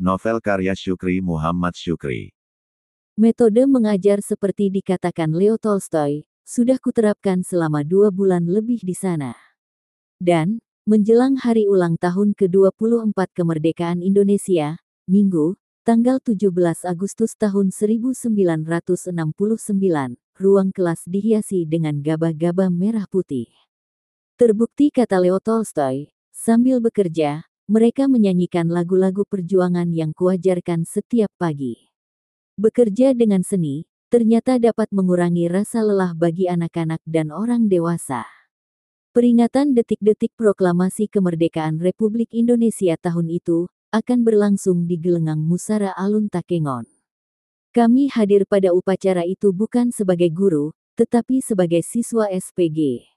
Novel karya Syukri Muhammad Syukri. Metode mengajar seperti dikatakan Leo Tolstoy, sudah kuterapkan selama 2 bulan lebih di sana. Dan, menjelang hari ulang tahun ke-24 kemerdekaan Indonesia, Minggu, tanggal 17 Agustus tahun 1969, ruang kelas dihiasi dengan gabah-gabah merah putih. Terbukti kata Leo Tolstoy, sambil bekerja, mereka menyanyikan lagu-lagu perjuangan yang kuajarkan setiap pagi. Bekerja dengan seni, ternyata dapat mengurangi rasa lelah bagi anak-anak dan orang dewasa. Peringatan detik-detik proklamasi kemerdekaan Republik Indonesia tahun itu akan berlangsung di Gelenggang Musara Alun Takengon. Kami hadir pada upacara itu bukan sebagai guru, tetapi sebagai siswa SPG.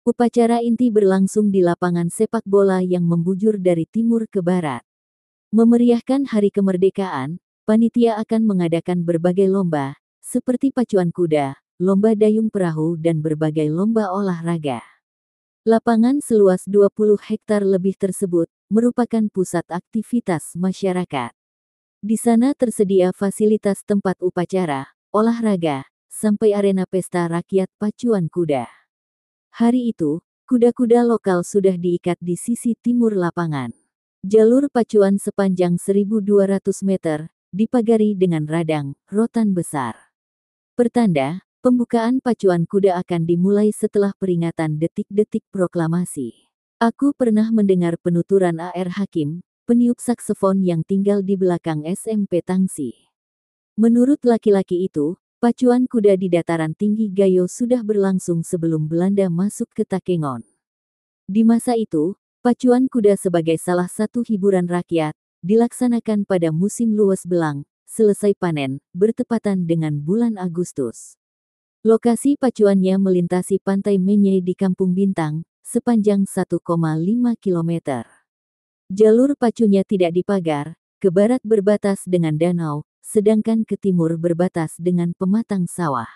Upacara inti berlangsung di lapangan sepak bola yang membujur dari timur ke barat. Memeriahkan hari kemerdekaan, panitia akan mengadakan berbagai lomba, seperti pacuan kuda, lomba dayung perahu dan berbagai lomba olahraga. Lapangan seluas 20 hektar lebih tersebut, merupakan pusat aktivitas masyarakat. Di sana tersedia fasilitas tempat upacara, olahraga, sampai arena pesta rakyat pacuan kuda. Hari itu, kuda-kuda lokal sudah diikat di sisi timur lapangan. Jalur pacuan sepanjang 1.200 meter, dipagari dengan radang, rotan besar. Pertanda, pembukaan pacuan kuda akan dimulai setelah peringatan detik-detik proklamasi. Aku pernah mendengar penuturan A.R. Hakim, peniup saksofon yang tinggal di belakang SMP Tangsi. Menurut laki-laki itu, pacuan kuda di dataran tinggi Gayo sudah berlangsung sebelum Belanda masuk ke Takengon. Di masa itu, pacuan kuda sebagai salah satu hiburan rakyat, dilaksanakan pada musim luas belang, selesai panen, bertepatan dengan bulan Agustus. Lokasi pacuannya melintasi Pantai Menye di Kampung Bintang, sepanjang 1,5 km. Jalur pacunya tidak dipagar, ke barat berbatas dengan danau, sedangkan ke timur berbatas dengan pematang sawah.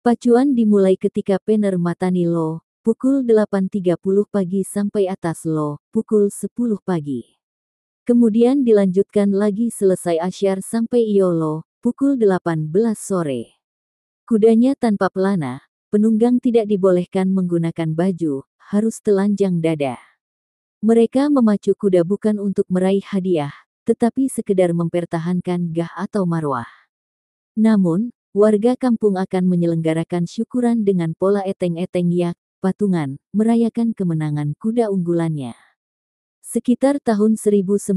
Pacuan dimulai ketika Pener Matani Lo, pukul 8.30 pagi sampai atas Lo, pukul 10 pagi. Kemudian dilanjutkan lagi selesai asyar sampai Iolo, pukul 18 sore. Kudanya tanpa pelana, penunggang tidak dibolehkan menggunakan baju, harus telanjang dada. Mereka memacu kuda bukan untuk meraih hadiah, tetapi sekedar mempertahankan gah atau marwah. Namun, warga kampung akan menyelenggarakan syukuran dengan pola eteng-eteng yak, patungan, merayakan kemenangan kuda unggulannya. Sekitar tahun 1912,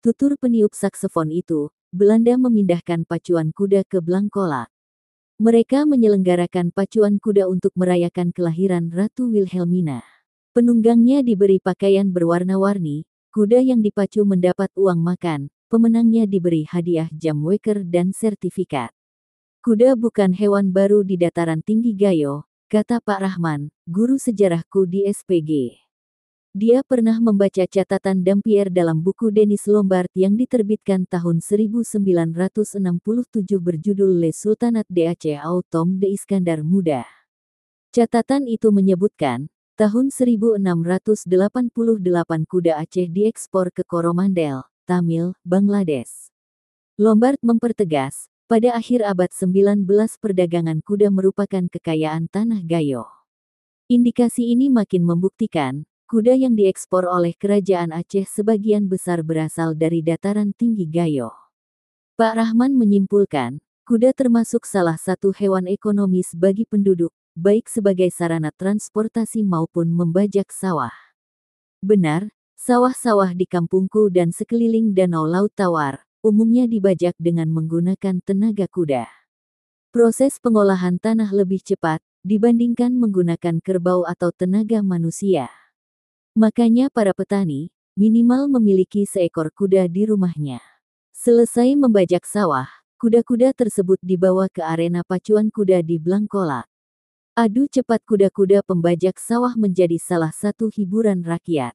tutur peniup saksofon itu, Belanda memindahkan pacuan kuda ke Blangkolak. Mereka menyelenggarakan pacuan kuda untuk merayakan kelahiran Ratu Wilhelmina. Penunggangnya diberi pakaian berwarna-warni, kuda yang dipacu mendapat uang makan, pemenangnya diberi hadiah jam weker dan sertifikat. Kuda bukan hewan baru di dataran tinggi Gayo, kata Pak Rahman, guru sejarahku di SPG. Dia pernah membaca catatan Dampier dalam buku Denis Lombard yang diterbitkan tahun 1967 berjudul Le Sultanat de Aceh au Tom de Iskandar Muda. Catatan itu menyebutkan, tahun 1688 kuda Aceh diekspor ke Coromandel, Tamil, Bangladesh. Lombard mempertegas, pada akhir abad 19 perdagangan kuda merupakan kekayaan tanah Gayo. Indikasi ini makin membuktikan, kuda yang diekspor oleh kerajaan Aceh sebagian besar berasal dari dataran tinggi Gayo. Pak Rahman menyimpulkan, kuda termasuk salah satu hewan ekonomis bagi penduduk, baik sebagai sarana transportasi maupun membajak sawah. Benar, sawah-sawah di kampungku dan sekeliling Danau Laut Tawar, umumnya dibajak dengan menggunakan tenaga kuda. Proses pengolahan tanah lebih cepat, dibandingkan menggunakan kerbau atau tenaga manusia. Makanya para petani, minimal memiliki seekor kuda di rumahnya. Selesai membajak sawah, kuda-kuda tersebut dibawa ke arena pacuan kuda di Blangkolak. Adu cepat kuda-kuda pembajak sawah menjadi salah satu hiburan rakyat.